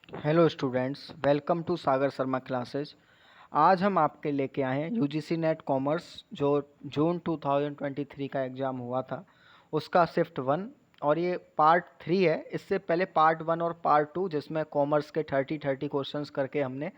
Hello students, welcome to Sagar Sharma classes. आज हम आपके लेके आए हैं यूजीसी नेट कॉमर्स जो जून 2023 का एग्ज़ाम हुआ था उसका शिफ्ट वन। और ये पार्ट 3 है। इससे पहले पार्ट 1 और पार्ट 2 जिसमें कॉमर्स के 30 क्वेश्चंस करके हमने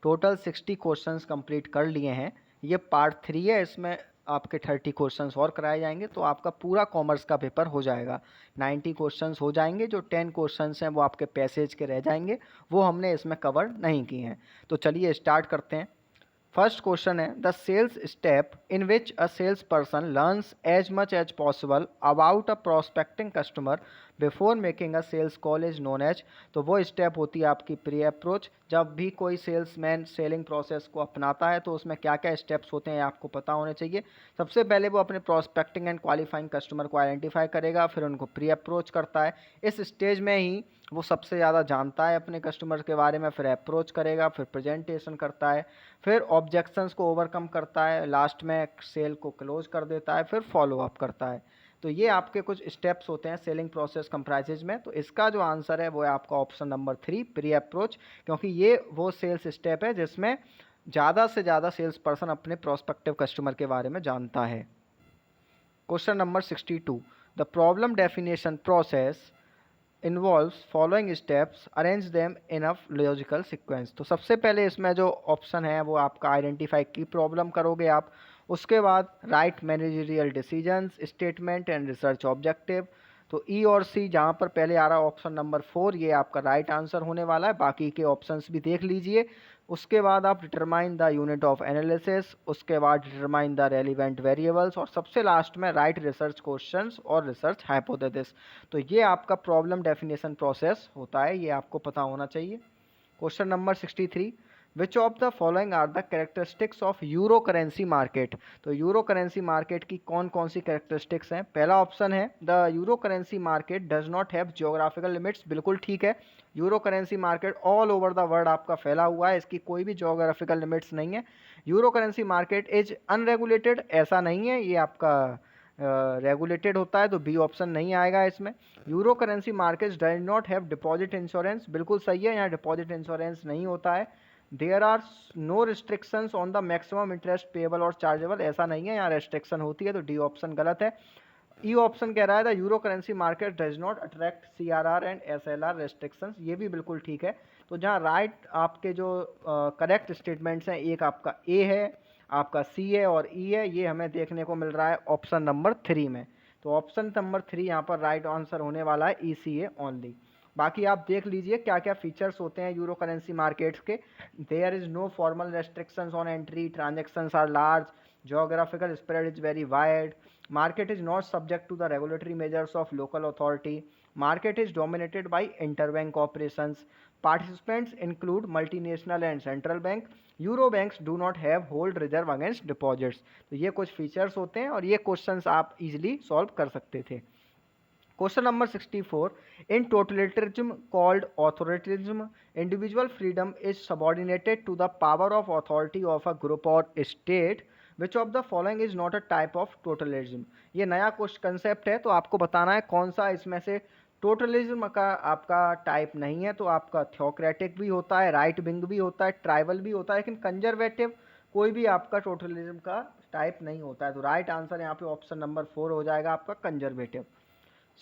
टोटल 60 क्वेश्चंस कंप्लीट कर लिए हैं। ये पार्ट 3 है, इसमें आपके 30 क्वेश्चंस और कराए जाएंगे तो आपका पूरा कॉमर्स का पेपर हो जाएगा। 90 क्वेश्चंस हो जाएंगे। जो 10 क्वेश्चंस हैं वो आपके पैसेज के रह जाएंगे, वो हमने इसमें कवर नहीं किए हैं। तो चलिए स्टार्ट करते हैं। फर्स्ट क्वेश्चन है the sales step in which a sales person learns as much as possible about a prospecting customer before making a sales call is known as. तो वो स्टेप होती है आपकी प्री अप्रोच। जब भी कोई सेल्समैन सेलिंग प्रोसेस को अपनाता है तो उसमें क्या क्या स्टेप्स होते हैं आपको पता होने चाहिए। सबसे पहले वो अपने प्रोस्पेक्टिंग एंड क्वालिफाइंग कस्टमर को आइडेंटिफाई करेगा, फिर उनको प्री अप्रोच करता है। इस स्टेज में ही वो सबसे ज़्यादा जानता है अपने कस्टमर के बारे में। फिर अप्रोच करेगा, फिर प्रेजेंटेशन करता है, फिर ऑब्जेक्शंस को ओवरकम करता है, लास्ट में सेल को क्लोज कर देता है, फिर फॉलो अप करता है। तो ये आपके कुछ स्टेप्स होते हैं सेलिंग प्रोसेस कंप्राइजेज में। तो इसका जो आंसर है वो है आपका ऑप्शन नंबर 3, प्री अप्रोच। क्योंकि ये वो सेल्स स्टेप है जिसमें ज़्यादा से ज़्यादा सेल्स पर्सन अपने प्रोस्पेक्टिव कस्टमर के बारे में जानता है। Question number 62, the problem definition process involves following steps, arrange them in a logical sequence. तो सबसे पहले इसमें जो ऑप्शन है वो आपका आइडेंटिफाई की प्रॉब्लम करोगे आप। उसके बाद right managerial decisions, statement and research objective. तो ई और सी जहाँ पर पहले आ रहा है ऑप्शन नंबर 4, ये आपका राइट आंसर होने वाला है। बाकी के ऑप्शंस भी देख लीजिए। उसके बाद आप determine the unit of analysis, उसके बाद डिटरमाइन द रेलिवेंट वेरिएबल्स, और सबसे लास्ट में राइट रिसर्च क्वेश्चंस और रिसर्च हाइपोथेसिस। तो ये आपका प्रॉब्लम डेफिनेशन प्रोसेस होता है, ये आपको पता होना चाहिए। Question number 63, which of the following are the characteristics of euro currency market. तो यूरो करेंसी मार्केट की कौन कौन सी कैरेक्टरिस्टिक्स हैं। पहला ऑप्शन है the euro currency market does not have geographical limits. बिल्कुल ठीक है। Euro currency market all over the world आपका फैला हुआ है, इसकी कोई भी जियोग्राफिकल लिमिट्स नहीं है। Euro currency market is unregulated, ऐसा नहीं है, ये आपका रेगुलेटेड होता है, तो बी ऑप्शन नहीं आएगा इसमें। Euro currency markets does not have deposit insurance, बिल्कुल सही है, यहाँ डिपॉजिट इंश्योरेंस नहीं होता है। There are no restrictions on the maximum interest payable और चार्जेबल, ऐसा नहीं है, यहाँ रेस्ट्रिक्शन होती है, तो डी ऑप्शन गलत है। ई ऑप्शन कह रहा है the euro currency market does not attract CRR and SLR restrictions, ये भी बिल्कुल ठीक है। तो जहाँ राइट आपके जो करेक्ट स्टेटमेंट्स हैं, एक आपका ए है, आपका सी है और ई है, ये हमें देखने को मिल रहा है ऑप्शन नंबर 3 में। तो ऑप्शन नंबर 3 यहाँ पर राइट आंसर होने वाला है, ई सी ए ओनली। बाकी आप देख लीजिए क्या क्या फीचर्स होते हैं यूरो करेंसी मार्केट्स के। There is no formal restrictions on entry, transactions are large, geographical spread is very wide, market is not subject to the regulatory measures of local authority, market is dominated by interbank operations, participants include multinational and central bank, euro banks do not have hold reserve against deposits। तो ये कुछ features होते हैं और ये questions आप easily solve कर सकते थे। Question number 64, in totalitarianism called authoritarianism individual freedom is subordinated to the power of authority of a group और state, which of the following is not a type of totalism. ये नया concept है, तो आपको बताना है कौन सा इसमें से टोटलिज्म का आपका टाइप नहीं है। तो आपका थियोक्रेटिक भी होता है, राइट विंग भी होता है, ट्राइबल भी होता है, लेकिन कंजर्वेटिव कोई भी आपका टोटलिज्म का टाइप नहीं होता है। तो राइट आंसर यहाँ पे ऑप्शन नंबर 4 हो जाएगा आपका, conservative.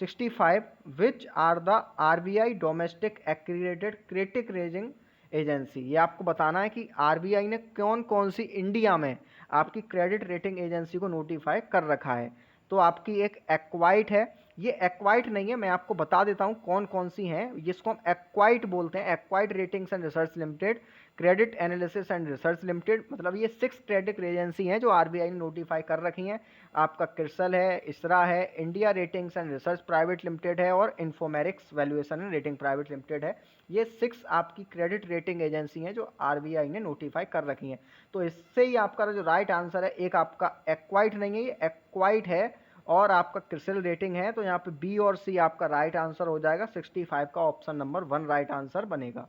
65, which are the RBI domestic accredited credit rating agency. ये आपको बताना है कि आरबीआई ने कौन कौन सी इंडिया में आपकी क्रेडिट रेटिंग एजेंसी को नोटिफाई कर रखा है। तो आपकी एक एक्वाइट है, ये एक्वाइट नहीं है, मैं आपको बता देता हूँ कौन कौन सी हैं, जिसको हम एक्वाइट बोलते हैं, acuite ratings and research limited, credit analysis and research limited. मतलब ये 6 क्रेडिट एजेंसी हैं जो आरबीआई ने नोटिफाई कर रखी हैं। आपका क्रिसल है, इसरा है, India ratings and research private limited है और Infomerics valuation and rating private limited है। ये 6 आपकी क्रेडिट रेटिंग एजेंसी हैं जो आरबीआई ने नोटिफाई कर रखी हैं। तो इससे ही आपका जो राइट आंसर है, एक आपका एक्वाइट नहीं है, ये एक्वाइट है, और आपका क्रिसल रेटिंग है। तो यहाँ पे बी और सी आपका राइट आंसर हो जाएगा। 65 का ऑप्शन नंबर 1 राइट आंसर बनेगा।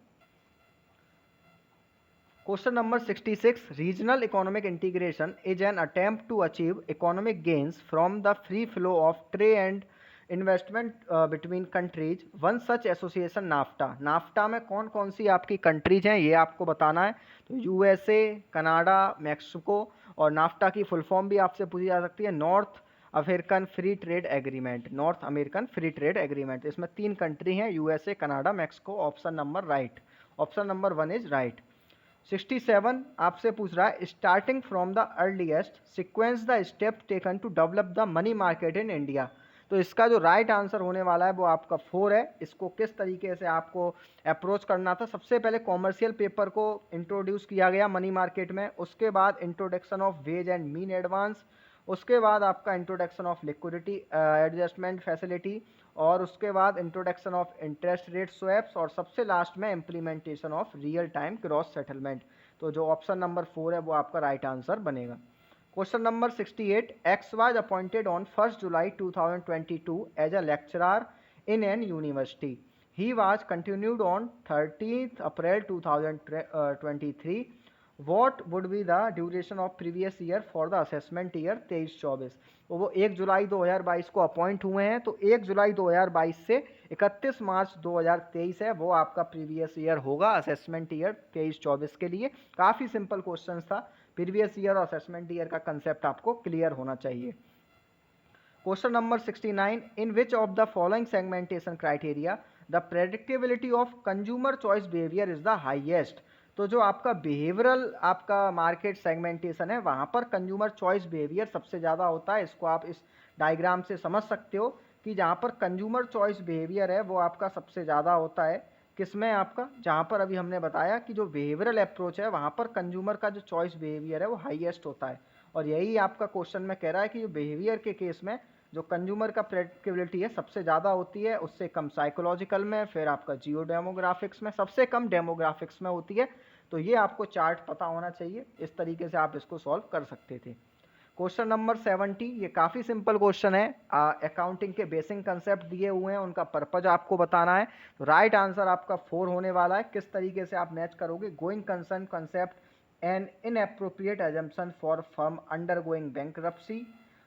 Question number 66, regional economic integration is an attempt to achieve economic gains from the free flow of trade and investment between countries, one such association NAFTA. NAFTA में कौन कौन सी आपकी countries हैं ये आपको बताना है। तो यूएसए, कनाडा, मैक्सिको, और नाफ्टा की फुल फॉर्म भी आपसे पूछी जा सकती है, North American free trade agreement. North American free trade agreement, इसमें 3 कंट्री हैं, USA, Canada, Mexico. Option number right, option number 1 is right. 67 आपसे पूछ रहा है, starting from the earliest sequence the step taken to develop the money market in India. तो इसका जो right answer होने वाला है वो आपका 4 है। इसको किस तरीके से आपको अप्रोच करना था, सबसे पहले कॉमर्शियल पेपर को इंट्रोड्यूस किया गया मनी मार्केट में, उसके बाद introduction of ways and mean advance, उसके बाद आपका introduction of liquidity adjustment facility, और उसके बाद introduction of interest rate swaps, और सबसे लास्ट में implementation of real time cross settlement. तो जो ऑप्शन नंबर 4 है वो आपका राइट आंसर बनेगा। Question number 68, X was appointed on 1 July 2022 as a lecturer in an university. He was continued on 13 April 2023। What would be the duration of previous year for the assessment year 23-24। तो वो 1 July 2022 को appoint हुए हैं, तो 1 July 2022 से 31 मार्च 2023 है वो आपका प्रीवियस ईयर होगा असेसमेंट ईयर 23-24 के लिए। काफ़ी सिंपल क्वेश्चन था, प्रीवियस ईयर और असेसमेंट ईयर का कंसेप्ट आपको क्लियर होना चाहिए। Question number 69, in which of the following segmentation criteria the predictability of consumer choice behaviour is the highest. तो जो आपका बिहेवियरल आपका मार्केट सेगमेंटेशन है वहाँ पर कंज्यूमर चॉइस बिहेवियर सबसे ज़्यादा होता है। इसको आप इस डायग्राम से समझ सकते हो कि जहाँ पर कंज्यूमर चॉइस बिहेवियर है वो आपका सबसे ज़्यादा होता है किसमें, आपका जहाँ पर अभी हमने बताया कि जो बिहेवियरल अप्रोच है वहाँ पर कंज्यूमर का जो चॉइस बिहेवियर है वो हाईएस्ट होता है। और यही आपका क्वेश्चन में कह रहा है कि जो बिहेवियर के केस में जो कंज्यूमर का प्रेडिक्टेबिलिटी है सबसे ज़्यादा होती है, उससे कम साइकोलॉजिकल में, फिर आपका जियो डेमोग्राफिक्स में, सबसे कम डेमोग्राफिक्स में होती है। तो ये आपको चार्ट पता होना चाहिए, इस तरीके से आप इसको सॉल्व कर सकते थे। क्वेश्चन नंबर 70, ये काफ़ी सिंपल क्वेश्चन है। अकाउंटिंग के बेसिक कंसेप्ट दिए हुए हैं, उनका पर्पज आपको बताना है। तो राइट आंसर आपका 4 होने वाला है। किस तरीके से आप मैच करोगे, going concern concept and inappropriate assumption for firm under going bankruptcy,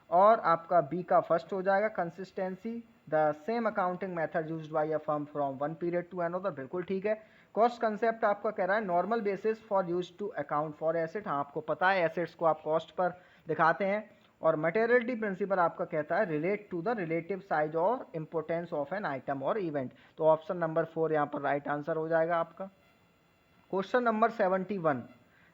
और आपका बी का फर्स्ट हो जाएगा consistency, the same accounting method used by a firm from one period to another, बिल्कुल ठीक है। कॉस्ट कंसेप्ट आपका कह रहा है normal basis for use to account for asset, हाँ आपको पता है एसेट्स को आप कॉस्ट पर दिखाते हैं। और मटेरियलिटी प्रिंसिपल आपका कहता है relate to the relative size और इंपोर्टेंस ऑफ एन आइटम और इवेंट। तो ऑप्शन नंबर 4 यहाँ पर राइट आंसर हो जाएगा आपका। Question number 71,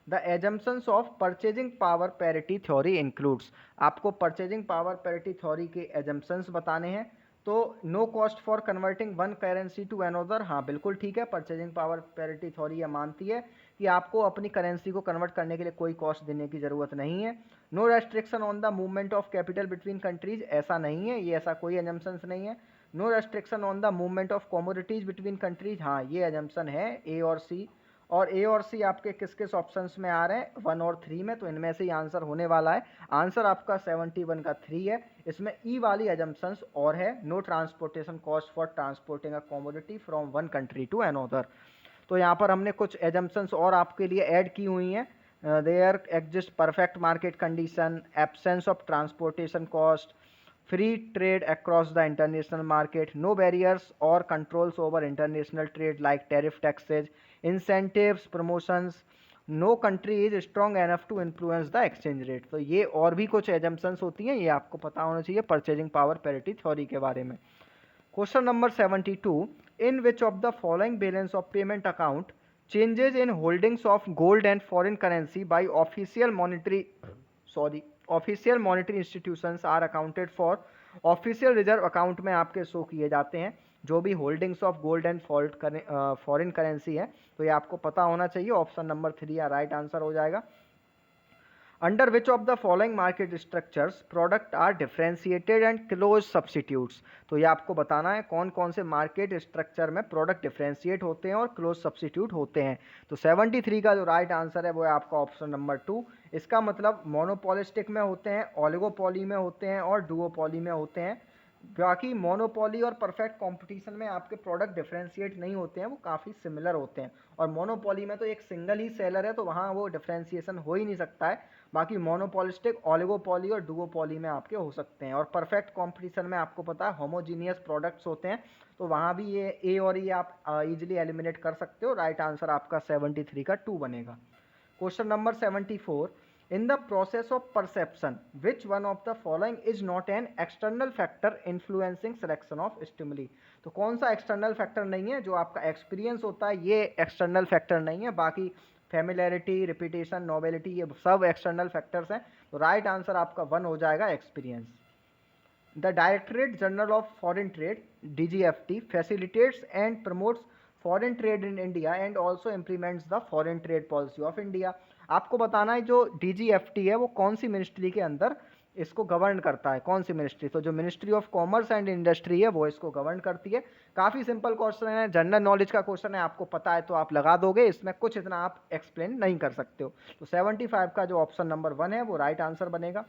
the assumptions of purchasing power parity theory includes. आपको परचेजिंग पावर पैरिटी थ्योरी के एजम्पशंस बताने हैं। तो no cost for converting one currency to another, हाँ बिल्कुल ठीक है। परचेजिंग पावर पैरिटी थ्योरी यह मानती है कि आपको अपनी करेंसी को कन्वर्ट करने के लिए कोई कॉस्ट देने की ज़रूरत नहीं है। No restriction on the movement of capital between countries, ऐसा नहीं है, ये ऐसा कोई एजम्पशंस नहीं है। No restriction on the movement of commodities between countries, हाँ ये एजम्पशन है ए और सी। और ए और सी आपके किस किस ऑप्शंस में आ रहे हैं, 1 और 3 में, तो इनमें से ही आंसर होने वाला है। आंसर आपका 71 का 3 है। इसमें ई वाली एजम्पशंस और है, no transportation cost for transporting a commodity from one country to another. तो यहाँ पर हमने कुछ एजम्पशंस और आपके लिए ऐड की हुई हैं। There exist perfect market condition, absence of transportation cost, free trade across the international market, no barriers or controls over international trade like tariff taxes, incentives, promotions, no country is strong enough to influence the exchange rate। तो ये और भी कुछ assumptions होती हैं, ये आपको पता होना चाहिए परचेजिंग पावर पैरिटी थ्योरी के बारे में। Question number 72, in which of the following balance of payment account changes in holdings of gold and foreign currency by official monetary institutions are accounted for। Official reserve account में आपके show किए जाते हैं जो भी holdings of gold and foreign currency है। तो ये आपको पता होना चाहिए, ऑप्शन नंबर 3 या राइट आंसर हो जाएगा। Under which of the following market structures product are differentiated and close substitutes. तो ये आपको बताना है कौन कौन से मार्केट स्ट्रक्चर में प्रोडक्ट डिफ्रेंशिएट होते हैं और क्लोज सब्सिट्यूट होते हैं। तो 73 का जो राइट आंसर है वो है आपका ऑप्शन नंबर 2। इसका मतलब मोनोपोलिस्टिक में होते हैं, ओलिगोपोली में होते हैं और डुओपोली में होते हैं। बाकी मोनोपोली और परफेक्ट कंपटीशन में आपके प्रोडक्ट डिफरेंशिएट नहीं होते हैं, वो काफ़ी सिमिलर होते हैं। और मोनोपोली में तो एक सिंगल ही सेलर है, तो वहाँ वो डिफरेंशिएशन हो ही नहीं सकता है। बाकी मोनोपोलिस्टिक, ओलिगोपोली और डुओपोली में आपके हो सकते हैं। और परफेक्ट कंपटीशन में आपको पता है होमोजीनियस प्रोडक्ट्स होते हैं, तो वहाँ भी ये ए और ये आप इजिली एलिमिनेट कर सकते हो। राइट आंसर आपका 73 का 2 बनेगा। Question number 74, in the process of perception which one of the following is not an external factor influencing selection of stimuli? तो कौन सा एक्सटर्नल फैक्टर नहीं है? जो आपका एक्सपीरियंस होता है ये एक्सटर्नल फैक्टर नहीं है, बाकी फेमिलैरिटी, रिपीटेशन, नोवेलिटी ये सब एक्सटर्नल फैक्टर्स हैं। तो राइट आंसर आपका 1 हो जाएगा, experience. The Directorate General of Foreign Trade (DGFT) facilitates and promotes foreign trade in India and also implements the foreign trade policy of India. आपको बताना है जो DGFT है वो कौन सी मिनिस्ट्री के अंदर इसको गवर्न करता है, कौन सी मिनिस्ट्री? तो जो ministry of commerce and industry है वो इसको गवर्न करती है। काफ़ी सिंपल क्वेश्चन है, जनरल नॉलेज का क्वेश्चन है, आपको पता है तो आप लगा दोगे, इसमें कुछ इतना आप एक्सप्लेन नहीं कर सकते हो। तो 75 का जो ऑप्शन नंबर 1 है वो राइट आंसर बनेगा।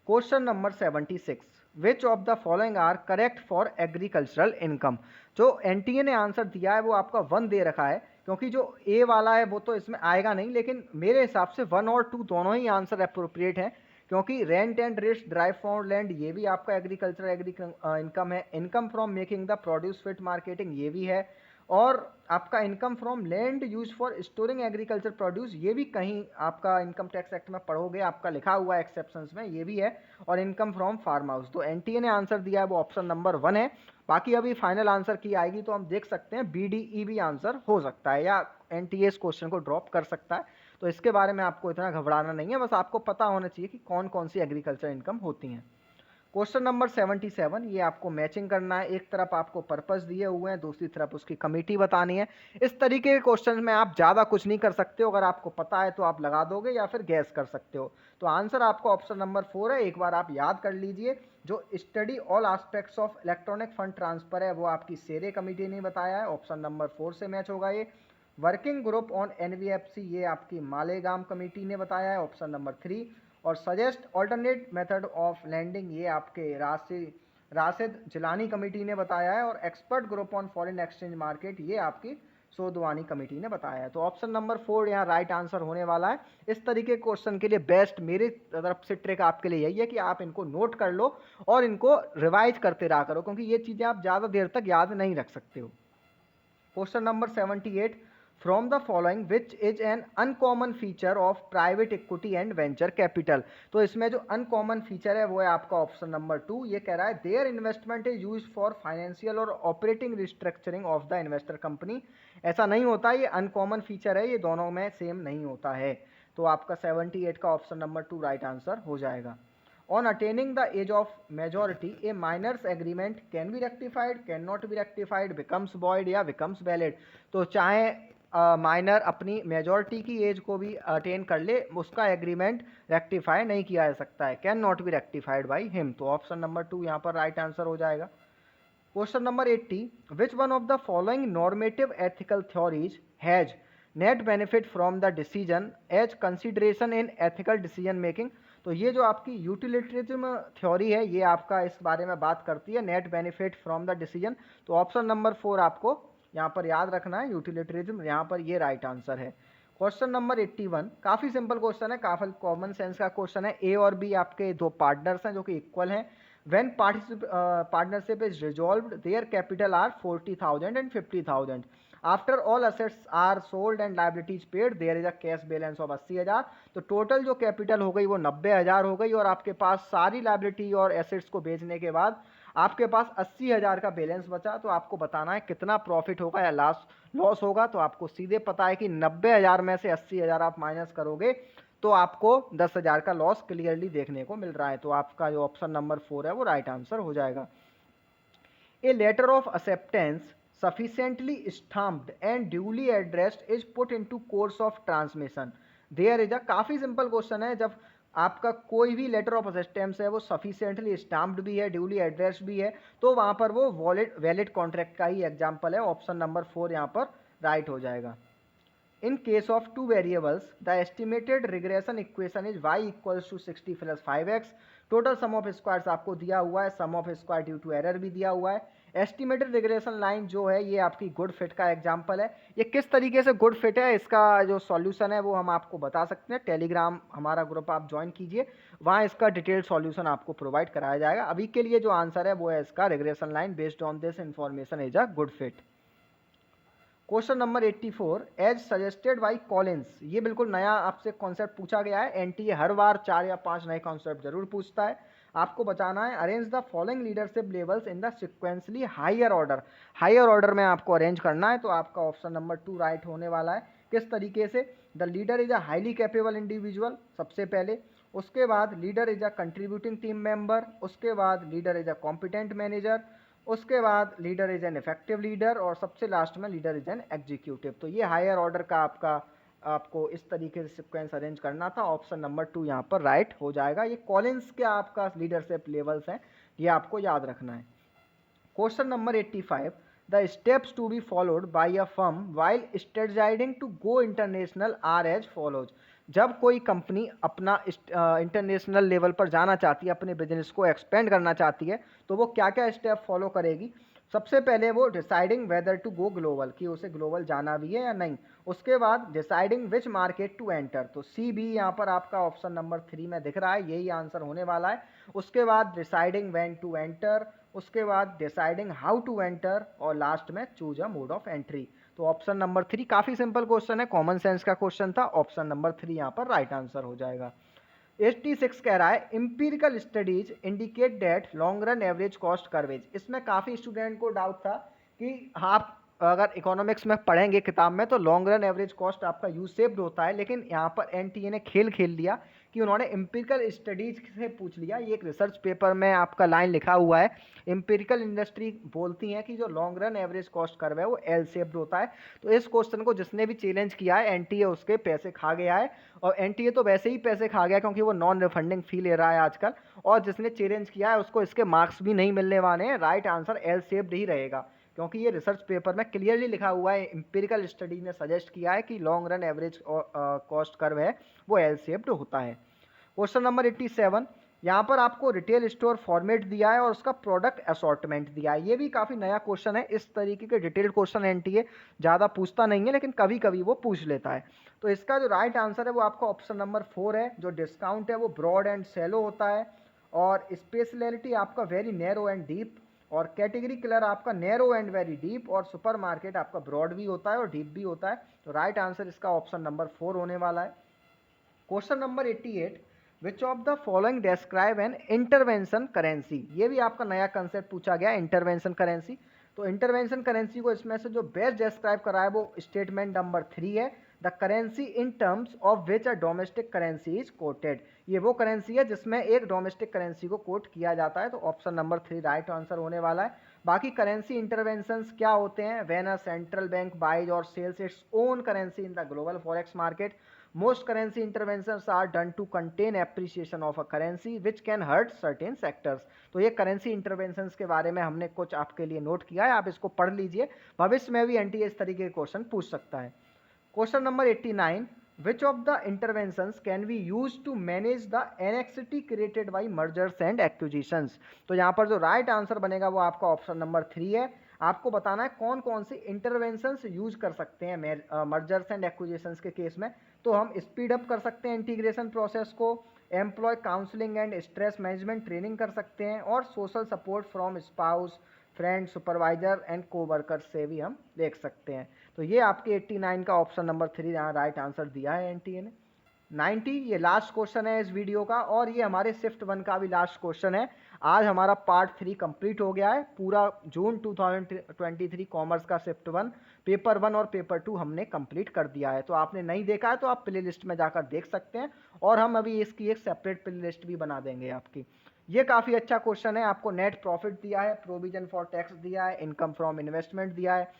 Question number 76, which of the following are correct for agricultural income? जो एनटीए ने आंसर दिया है वो आपका 1 दे रखा है, क्योंकि जो ए वाला है वो तो इसमें आएगा नहीं, लेकिन मेरे हिसाब से 1 और 2 दोनों ही आंसर अप्रोप्रिएट हैं, क्योंकि rent and wrist drive for land ये भी आपका एग्रीकल्चर इनकम है, income from making the produce fit marketing ये भी है, और आपका income from land use for storing agriculture produce ये भी कहीं आपका इनकम टैक्स एक्ट में पढ़ोगे, आपका लिखा हुआ है एक्सेप्शंस में, ये भी है, और इनकम फ्रॉम फार्म हाउस। तो एनटीए ने आंसर दिया है वो ऑप्शन नंबर 1 है। बाकी अभी फाइनल आंसर की आएगी तो हम देख सकते हैं BDE भी आंसर हो सकता है, या एनटीए इस क्वेश्चन को ड्रॉप कर सकता है। तो इसके बारे में आपको इतना घबराना नहीं है, बस आपको पता होना चाहिए कि कौन कौन सी एग्रीकल्चर इनकम होती हैं। क्वेश्चन नंबर 77, ये आपको मैचिंग करना है, एक तरफ आपको पर्पस दिए हुए हैं, दूसरी तरफ उसकी कमिटी बतानी है। इस तरीके के क्वेश्चन में आप ज़्यादा कुछ नहीं कर सकते हो, अगर आपको पता है तो आप लगा दोगे या फिर गैस कर सकते हो। तो आंसर आपका ऑप्शन नंबर 4 है, एक बार आप याद कर लीजिए। जो study all aspects of electronic fund transfer है वो आपकी सेरे कमिटी ने बताया है, ऑप्शन नंबर 4 से मैच होगा ये। वर्किंग ग्रुप ऑन NBFC ये आपकी मालेगाम कमेटी ने बताया है, ऑप्शन नंबर 3। और suggest alternate method of lending ये आपके राशिद जिलानी कमेटी ने बताया है। और expert group on foreign exchange market ये आपकी सोदवानी कमेटी ने बताया है। तो ऑप्शन नंबर 4 यहाँ राइट आंसर होने वाला है। इस तरीके के क्वेश्चन के लिए बेस्ट मेरी तरफ से ट्रिक आपके लिए यही है कि आप इनको नोट कर लो और इनको रिवाइज करते रहा करो, क्योंकि ये चीज़ें आप ज़्यादा देर तक याद नहीं रख सकते हो। Question number 78, from the following which is an uncommon feature of private equity and venture capital? तो इसमें जो अनकॉमन फीचर है वो है आपका ऑप्शन नंबर 2। ये कह रहा है their investment is use for financial और operating restructuring of the investor company. ऐसा नहीं होता, ये अनकॉमन फीचर है, ये दोनों में सेम नहीं होता है। तो आपका 78 का ऑप्शन नंबर 2 राइट आंसर हो जाएगा। On attaining the age of majority, a minor's agreement can be rectified, cannot be rectified, becomes void या becomes valid। तो चाहे माइनर अपनी मेजॉरिटी की एज को भी अटेन कर ले, उसका एग्रीमेंट रेक्टिफाई नहीं किया जा सकता है, can not be rectified by him. तो ऑप्शन नंबर 2 यहाँ पर राइट आंसर हो जाएगा। Question number 80, which one of the following normative ethical theories has net benefit from the decision as consideration in ethical decision making? तो ये जो आपकी यूटिलिटरिज्म theory है ये आपका इस बारे में बात करती है, net benefit from the decision. तो ऑप्शन नंबर 4 आपको यहाँ पर याद रखना है, यूटिलिटरिज्म, यहाँ पर ये राइट आंसर है। क्वेश्चन नंबर 81, काफ़ी सिंपल क्वेश्चन है, काफ़ी कॉमन सेंस का क्वेश्चन है। ए और बी आपके दो पार्टनर्स हैं जो कि इक्वल हैं। When partnership is resolved, their capital are 40,000 and 50,000. After all assets are sold and liabilities paid, there is a cash balance of 80,000. तो टोटल जो कैपिटल हो गई वो 90,000 हो गई, और आपके पास सारी लाइबिलिटी और एसेट्स को बेचने के बाद आपके पास 80,000 का बैलेंस बचा। तो आपको बताना है कितना प्रॉफिट होगा या लॉस होगा। तो आपको सीधे पता है कि 90,000 में से 80,000 आप माइनस करोगे तो आपको 10,000 का लॉस क्लियरली देखने को मिल रहा है। तो आपका जो ऑप्शन नंबर 4 है वो राइट आंसर हो जाएगा। A letter of acceptance sufficiently stamped and duly addressed is put into course of transmission. There is a काफ़ी सिंपल क्वेश्चन है, जब आपका कोई भी लेटर ऑफ एक्सेप्टेंस है वो सफिशिएंटली स्टाम्प्ड भी है, ड्यूली एड्रेस्ड भी है, तो वहाँ पर वो वैलिड कॉन्ट्रैक्ट का ही एग्जाम्पल है। ऑप्शन नंबर 4 यहाँ पर राइट हो जाएगा। In case of 2 variables, the estimated regression equation is y equals to 60 plus 5x. Total sum of squares आपको दिया हुआ है, sum of square due to error भी दिया हुआ है। एस्टिमेटेड रिग्रेशन लाइन जो है ये आपकी गुड फिट का एग्जांपल है। ये किस तरीके से गुड फिट है, इसका जो सॉल्यूशन है वो हम आपको बता सकते हैं। टेलीग्राम हमारा ग्रुप आप ज्वाइन कीजिए, वहाँ इसका डिटेल्ड सॉल्यूशन आपको प्रोवाइड कराया जाएगा। अभी के लिए जो आंसर है वो है इसका regression line based on this information is a good fit. Question number 84, as suggested by Collins. ये बिल्कुल नया आपसे कॉन्सेप्ट पूछा गया है। एनटीए हर बार 4 या 5 नए कॉन्सेप्ट जरूर पूछता है। आपको बताना है arrange the following leadership levels in the sequentially higher order. Higher order में आपको अरेंज करना है, तो आपका ऑप्शन नंबर 2 राइट होने वाला है। किस तरीके से? The leader is a highly capable individual सबसे पहले, उसके बाद leader is a contributing team member, उसके बाद leader is a competent manager, उसके बाद leader is an effective leader, और सबसे लास्ट में लीडर इज एन एग्जीक्यूटिव। तो ये हायर ऑर्डर का आपको इस तरीके से सिक्वेंस अरेंज करना था। ऑप्शन नंबर 2 यहाँ पर राइट हो जाएगा। ये कॉलिंस के आपका लीडरशिप लेवल्स हैं, ये आपको याद रखना है। Question number 85, the steps to be followed by a firm while strategizing to go international are as follows. जब कोई कंपनी अपना इंटरनेशनल लेवल पर जाना चाहती है, अपने बिजनेस को एक्सपेंड करना चाहती है, तो वो क्या क्या स्टेप फॉलो करेगी? सबसे पहले वो deciding whether to go global, कि उसे ग्लोबल जाना भी है या नहीं। उसके बाद deciding which market to enter, तो सी बी यहाँ पर आपका ऑप्शन नंबर 3 में दिख रहा है, यही आंसर होने वाला है। उसके बाद डिसाइडिंग व्हेन टू एंटर, उसके बाद डिसाइडिंग हाउ टू एंटर, और लास्ट में choose a mode of entry. तो ऑप्शन नंबर 3 काफी सिंपल क्वेश्चन है, कॉमन सेंस का क्वेश्चन था। ऑप्शन नंबर 3 यहाँ पर राइट आंसर हो जाएगा। 86 कह रहा है empirical studies indicate that long run average cost curves. इसमें काफी स्टूडेंट को डाउट था कि आप अगर इकोनॉमिक्स में पढ़ेंगे किताब में तो लॉन्ग रन एवरेज कॉस्ट आपका यू शेप्ड होता है, लेकिन यहाँ पर एनटीए ने खेल खेल दिया कि उन्होंने इंपीरिकल स्टडीज से पूछ लिया। ये एक रिसर्च पेपर में आपका लाइन लिखा हुआ है, इंपीरिकल इंडस्ट्री बोलती है कि जो long run average cost curve है वो एल शेप्ड होता है। तो इस क्वेश्चन को जिसने भी चैलेंज किया है एनटीए उसके पैसे खा गया है, और एनटीए तो वैसे ही पैसे खा गया क्योंकि वो नॉन रिफंडिंग फी ले रहा है आजकल, और जिसने चैलेंज किया है उसको इसके मार्क्स भी नहीं मिलने वाले हैं। राइट आंसर एल शेप्ड ही रहेगा, क्योंकि ये रिसर्च पेपर में क्लियरली लिखा हुआ है, इंपीरिकल स्टडी ने सजेस्ट किया है कि long run average cost curve है वो एल शेप्ड होता है। क्वेश्चन नंबर 87, यहाँ पर आपको रिटेल स्टोर फॉर्मेट दिया है और उसका प्रोडक्ट असॉर्टमेंट दिया है। ये भी काफ़ी नया क्वेश्चन है। इस तरीके के डिटेल्ड क्वेश्चन एनटीए ज़्यादा पूछता नहीं है, लेकिन कभी कभी वो पूछ लेता है। तो इसका जो राइट आंसर है वो आपका ऑप्शन नंबर 4 है। जो डिस्काउंट है वो ब्रॉड एंड सेलो होता है, और स्पेशलिटी आपका वेरी नैरो एंड डीप, और कैटेगरी किलर आपका नैरो एंड वेरी डीप, और सुपर मार्केट आपका ब्रॉड भी होता है और डीप भी होता है। तो राइट आंसर इसका ऑप्शन नंबर 4 होने वाला है। Question number 88, which of the following describe an intervention currency. ये भी आपका नया कंसेप्ट पूछा गया, इंटरवेंशन करेंसी। तो इंटरवेंशन करेंसी को इसमें से जो बेस्ट डिस्क्राइब करा है वो स्टेटमेंट नंबर 3 है, the currency in terms of which a domestic currency is coated. ये वो करेंसी है जिसमें एक डोमेस्टिक करेंसी को कोट किया जाता है। तो ऑप्शन नंबर 3 राइट आंसर होने वाला है। बाकी करेंसी इंटरवेंशंस क्या होते हैं? When a central bank buys और sells its own currency in the global forex market, most currency interventions are done to contain appreciation of a currency which can hurt certain sectors। तो ये currency interventions के बारे में हमने कुछ आपके लिए नोट किया है, आप इसको पढ़ लीजिए, भविष्य में भी एनटीए इस तरीके के क्वेश्चन पूछ सकता है। Question number 89, which of the interventions can we use to manage the anxiety created by mergers and acquisitions। तो यहाँ पर जो राइट आंसर बनेगा वो आपका ऑप्शन नंबर 3 है। आपको बताना है कौन कौन सी इंटरवेंशंस यूज कर सकते हैं मर्जर्स एंड एक्विजिशंस के केस में। तो हम स्पीड अप कर सकते हैं इंटीग्रेशन प्रोसेस को, employ counselling and stress management training कर सकते हैं, और social support from spouse, friend, supervisor and coworker से भी हम देख सकते हैं। तो ये आपके 89 का ऑप्शन नंबर 3 यहाँ राइट आंसर दिया है एनटीए ने। 90 ये लास्ट क्वेश्चन है इस वीडियो का, और ये हमारे शिफ्ट 1 का भी लास्ट क्वेश्चन है। आज हमारा पार्ट 3 कंप्लीट हो गया है। पूरा जून 2023 कॉमर्स का शिफ्ट 1, पेपर 1 और पेपर 2 हमने कंप्लीट कर दिया है। तो आपने नहीं देखा है तो आप प्ले लिस्ट में जाकर देख सकते हैं, और हम अभी इसकी एक सेपरेट प्ले लिस्ट भी बना देंगे आपकी। ये काफ़ी अच्छा क्वेश्चन है। आपको नेट प्रॉफिट दिया है, प्रोविजन फॉर टैक्स दिया है, इनकम फ्रॉम इन्वेस्टमेंट दिया है,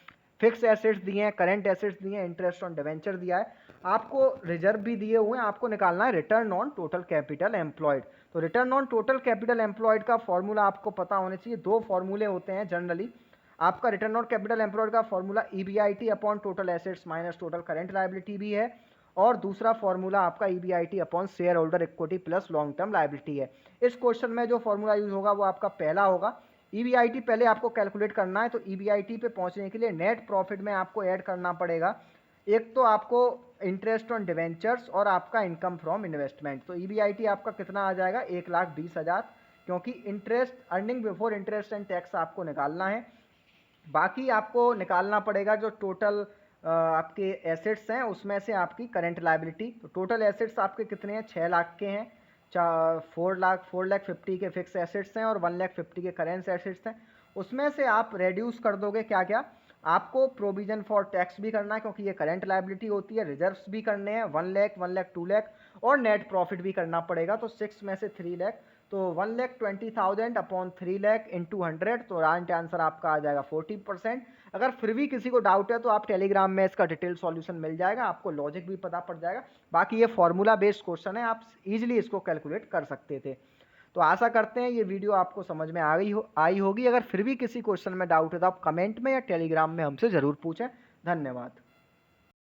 फिक्स एसेट्स दिए हैं, करंट एसेट्स दिए हैं, इंटरेस्ट ऑन डिवेंचर दिया है, आपको रिजर्व भी दिए हुए हैं। आपको निकालना है return on total capital employed. तो return on total capital employed का फॉर्मूला आपको पता होने चाहिए। दो फॉर्मूले होते हैं जनरली। आपका रिटर्न ऑन कैपिटल एम्प्लॉयड का formula EBIT upon total assets minus total current liability भी है, और दूसरा फॉर्मूला आपका EBIT upon share holder equity plus long term liability है। इस क्वेश्चन में जो फॉर्मूला यूज होगा वो आपका पहला होगा। EBIT पहले आपको कैलकुलेट करना है, तो EBIT पे पहुंचने के लिए नेट प्रॉफिट में आपको ऐड करना पड़ेगा एक तो आपको इंटरेस्ट ऑन डिवेंचर्स और आपका इनकम फ्रॉम इन्वेस्टमेंट। तो EBIT आपका कितना आ जाएगा, 1,20,000, क्योंकि interest earning before interest and tax आपको निकालना है। बाकी आपको निकालना पड़ेगा जो टोटल आपके एसेट्स हैं उसमें से आपकी करंट लायबिलिटी। तो टोटल एसेट्स आपके कितने हैं, 6 लाख के हैं, 4,50,000 के फिक्स एसेट्स हैं और 1,50,000 के करेंट एसेट्स हैं। उसमें से आप रेड्यूस कर दोगे क्या क्या, आपको प्रोविजन फॉर टैक्स भी करना है क्योंकि ये करंट लायबिलिटी होती है, रिजर्व्स भी करने हैं 1 लाख, 1 लाख, 2 लाख, और नेट प्रॉफिट भी करना पड़ेगा। तो 6 में से 3 लाख, तो 1,20,000 अपॉन 3 लाख इंटू 100, तो राइट आंसर आपका आ जाएगा 40%। अगर फिर भी किसी को डाउट है तो आप टेलीग्राम में इसका डिटेल सॉल्यूशन मिल जाएगा, आपको लॉजिक भी पता पड़ जाएगा। बाकी ये फॉर्मूला बेस्ड क्वेश्चन है, आप इजीली इसको कैलकुलेट कर सकते थे। तो आशा करते हैं ये वीडियो आपको समझ में आई होगी। अगर फिर भी किसी क्वेश्चन में डाउट है तो आप कमेंट में या टेलीग्राम में हमसे ज़रूर पूछें। धन्यवाद।